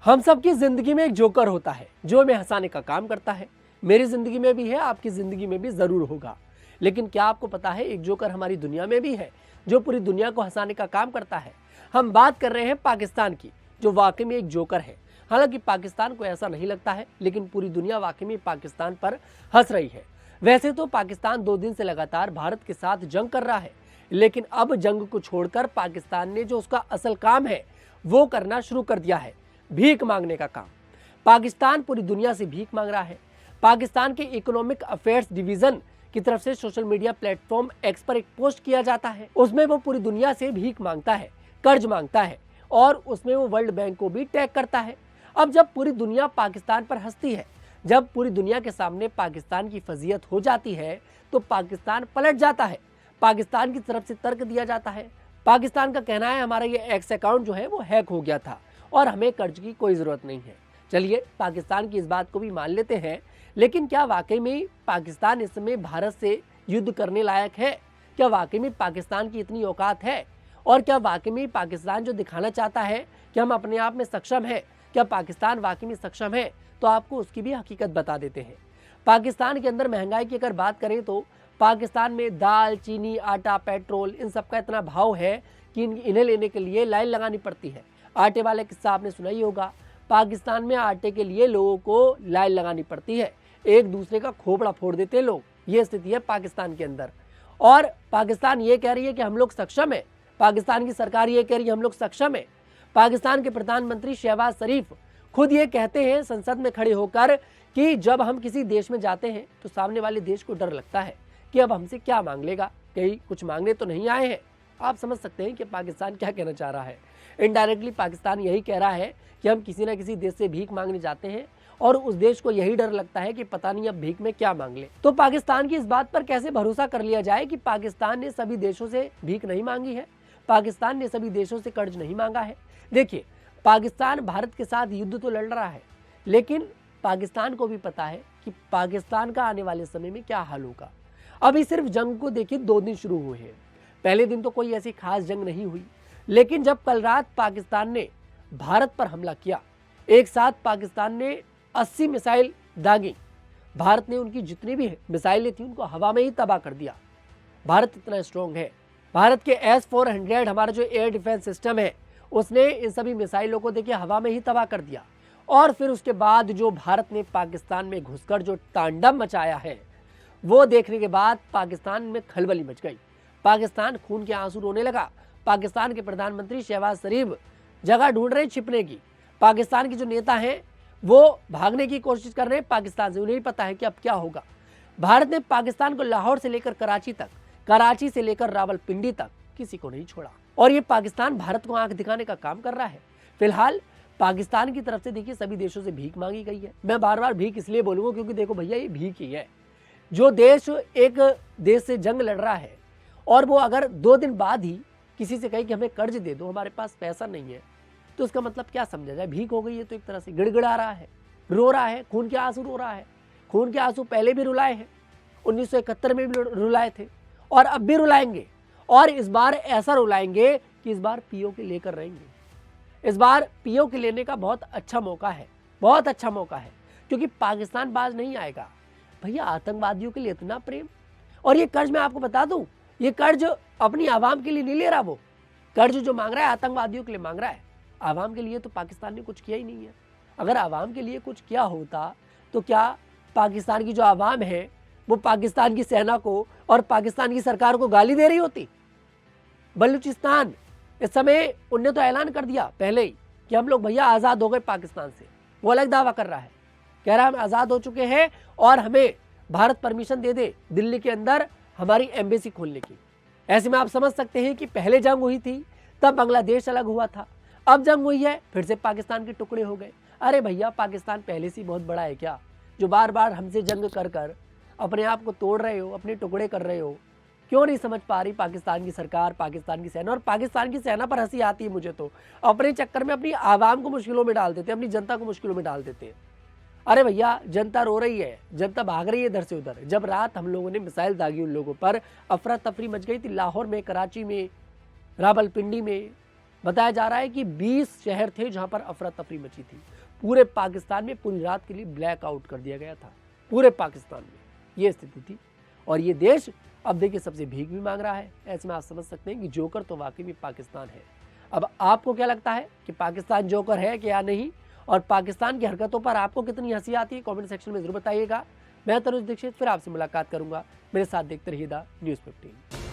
हम सबकी जिंदगी में एक जोकर होता है जो हमें हंसाने का काम करता है। मेरी जिंदगी में भी है, आपकी जिंदगी में भी जरूर होगा। लेकिन क्या आपको पता है एक जोकर हमारी दुनिया में भी है जो पूरी दुनिया को हंसाने का काम करता है। हम बात कर रहे हैं पाकिस्तान की, जो वाकई में एक जोकर है। हालांकि पाकिस्तान को ऐसा नहीं लगता है, लेकिन पूरी दुनिया वाकई में पाकिस्तान पर हंस रही है। वैसे तो पाकिस्तान 2 दिन से लगातार भारत के साथ जंग कर रहा है, लेकिन अब जंग को छोड़कर पाकिस्तान ने जो उसका असल काम है वो करना शुरू कर दिया है, भीख मांगने का काम। पाकिस्तान पूरी दुनिया से भीख मांग रहा है। पाकिस्तान के इकोनॉमिक अफेयर्स डिवीजन की तरफ से सोशल मीडिया प्लेटफॉर्म एक्स पर एक पोस्ट किया जाता है। उसमें वो पूरी दुनिया से भीख मांगता है, कर्ज मांगता है और उसमें वो वर्ल्ड बैंक को भी टैग करता है। अब जब पूरी दुनिया पाकिस्तान पर हंसती है, जब पूरी दुनिया के सामने पाकिस्तान की फजीयत हो जाती है, तो पाकिस्तान पलट जाता है। पाकिस्तान की तरफ से तर्क दिया जाता है। पाकिस्तान का कहना है हमारा ये एक्स अकाउंट जो है वो हैक हो गया था और हमें कर्ज की कोई ज़रूरत नहीं है। चलिए पाकिस्तान की इस बात को भी मान लेते हैं, लेकिन क्या वाकई में पाकिस्तान इस समय भारत से युद्ध करने लायक है? क्या वाकई में पाकिस्तान की इतनी औकात है? और क्या वाकई में पाकिस्तान जो दिखाना चाहता है कि हम अपने आप में सक्षम है, क्या पाकिस्तान वाकई में सक्षम है? तो आपको उसकी भी हकीकत बता देते हैं। पाकिस्तान के अंदर महंगाई की अगर बात करें तो पाकिस्तान में दाल, चीनी, आटा, पेट्रोल इन सब का इतना भाव है कि इन्हें लेने के लिए लाइन लगानी पड़ती है। आटे वाला किस्सा आपने सुना ही होगा। पाकिस्तान में आटे के लिए लोगों को लाइन लगानी पड़ती है, एक दूसरे का खोपड़ा फोड़ देते हैं लोग। ये स्थिति है पाकिस्तान के अंदर। और पाकिस्तान ये कह रही है कि हम लोग सक्षम है, पाकिस्तान की सरकार ये कह रही है हम लोग सक्षम है। पाकिस्तान के प्रधानमंत्री शहबाज शरीफ खुद ये कहते हैं संसद में खड़े होकर कि जब हम किसी देश में जाते हैं तो सामने वाले देश को डर लगता है कि अब हमसे क्या मांग लेगा, कहीं कुछ मांगने तो नहीं आए हैं। आप समझ सकते हैं कि पाकिस्तान क्या कहना चाह रहा है। इनडायरेक्टली पाकिस्तान यही कह रहा है कि हम किसी न किसी देश से भीख मांगने जाते हैं और उस देश को यही डर लगता है कि पता नहीं अब भीख में क्या मांग ले। तो पाकिस्तान की इस बात पर कैसे भरोसा कर लिया जाए कि पाकिस्तान ने सभी देशों से भीख नहीं मांगी है, पाकिस्तान ने सभी देशों से कर्ज नहीं मांगा है। देखिए, पाकिस्तान भारत के साथ युद्ध तो लड़ रहा है, लेकिन पाकिस्तान को भी पता है कि पाकिस्तान का आने वाले समय में क्या हाल होगा। अभी सिर्फ जंग को देखिए 2 दिन शुरू हुए हैं। पहले दिन तो कोई ऐसी खास जंग नहीं हुई, लेकिन जब कल रात पाकिस्तान ने भारत पर हमला किया, एक साथ पाकिस्तान ने 80 मिसाइल दागी। भारत ने उनकी जितनी भी मिसाइलें थी उनको हवा में ही तबाह कर दिया। भारत इतना स्ट्रॉन्ग है। भारत के S-400 हमारा जो एयर डिफेंस सिस्टम है उसने इन सभी मिसाइलों को देखिए हवा में ही तबाह कर दिया। और फिर उसके बाद जो भारत ने पाकिस्तान में घुसकर जो तांडव मचाया है वो देखने के बाद पाकिस्तान में खलबली मच गई। पाकिस्तान खून के आंसू रोने लगा। पाकिस्तान के प्रधानमंत्री शहबाज शरीफ जगह ढूंढ रहे छिपने की। पाकिस्तान के जो नेता हैं वो भागने की कोशिश कर रहे हैं पाकिस्तान से, उन्हें पता है कि अब क्या होगा। भारत ने पाकिस्तान को लाहौर से लेकर कराची तक, कराची से लेकर रावलपिंडी तक किसी को नहीं छोड़ा। और ये पाकिस्तान भारत को आंख दिखाने का काम कर रहा है। फिलहाल पाकिस्तान की तरफ से देखिए सभी देशों से भीख मांगी गई है। मैं बार बार भीख इसलिए बोलूंगा क्योंकि देखो भैया ये भीख ही है। जो देश एक देश से जंग लड़ रहा है और वो अगर 2 दिन बाद ही किसी से कहे कि हमें कर्ज दे दो, हमारे पास पैसा नहीं है, तो उसका मतलब क्या समझा जाए? भीख हो गई है। तो एक तरह से गिड़गिड़ा रहा है, रो रहा है, खून के आंसू रो रहा है। खून के आंसू पहले भी रुलाए हैं, 1971 में भी रुलाए थे और अब भी रुलाएंगे। और इस बार ऐसा रुलाएंगे कि इस बार पीओ के लेकर रहेंगे। इस बार पीओ के लेने का बहुत अच्छा मौका है, बहुत अच्छा मौका है, क्योंकि पाकिस्तान बाज नहीं आएगा। भैया आतंकवादियों के लिए इतना प्रेम। और ये कर्ज मैं आपको बता दूं, ये कर्ज अपनी आवाम के लिए नहीं ले रहा। वो कर्ज जो मांग रहा है आतंकवादियों के लिए मांग रहा है। आवाम के लिए तो पाकिस्तान ने कुछ किया ही नहीं है। अगर आवाम के लिए कुछ किया होता तो क्या पाकिस्तान की जो आवाम है वो पाकिस्तान की सेना को और पाकिस्तान की सरकार को गाली दे रही होती? बलूचिस्तान इस समय उनने तो ऐलान कर दिया पहले ही कि हम लोग भैया आज़ाद हो गए पाकिस्तान से। वो अलग दावा कर रहा है, कह रहा है हम आज़ाद हो चुके हैं और हमें भारत परमिशन दे दे दिल्ली के अंदर हमारी एम्बेसी खोलने की। ऐसे में आप समझ सकते हैं कि पहले जंग हुई थी तब बांग्लादेश अलग हुआ था, अब जंग हुई है फिर से पाकिस्तान के टुकड़े हो गए। अरे भैया पाकिस्तान पहले से बहुत बड़ा है क्या, जो बार बार हमसे जंग कर कर अपने आप को तोड़ रहे हो, अपने टुकड़े कर रहे हो? क्यों नहीं समझ पा रही पाकिस्तान की सरकार, पाकिस्तान की सेना? और पाकिस्तान की सेना पर हंसी आती है मुझे तो। अपने चक्कर में अपनी आवाम को मुश्किलों में डाल देते हैं, अपनी जनता को मुश्किलों में डाल देते हैं। अरे भैया जनता रो रही है, जनता भाग रही है इधर से उधर। जब रात हम लोगों ने मिसाइल दागी उन लोगों पर, अफरा तफरी मच गई थी लाहौर में, कराची में, रावलपिंडी में, बताया जा रहा है कि 20 शहर थे जहां पर अफरा तफरी मची थी। पूरे पाकिस्तान में पूरी रात के लिए ब्लैक आउट कर दिया गया था। पूरे पाकिस्तान में ये स्थिति थी और ये देश अब देखिए सबसे भीख भी मांग रहा है। ऐसे में आप समझ सकते हैं कि जोकर तो वाकई में पाकिस्तान है। अब आपको क्या लगता है कि पाकिस्तान जोकर है कि या नहीं, और पाकिस्तान की हरकतों पर आपको कितनी हंसी आती है, कमेंट सेक्शन में जरूर बताइएगा। मैं तनुज दीक्षित फिर आपसे मुलाकात करूंगा। मेरे साथ देखते रहिए द न्यूज़ 15।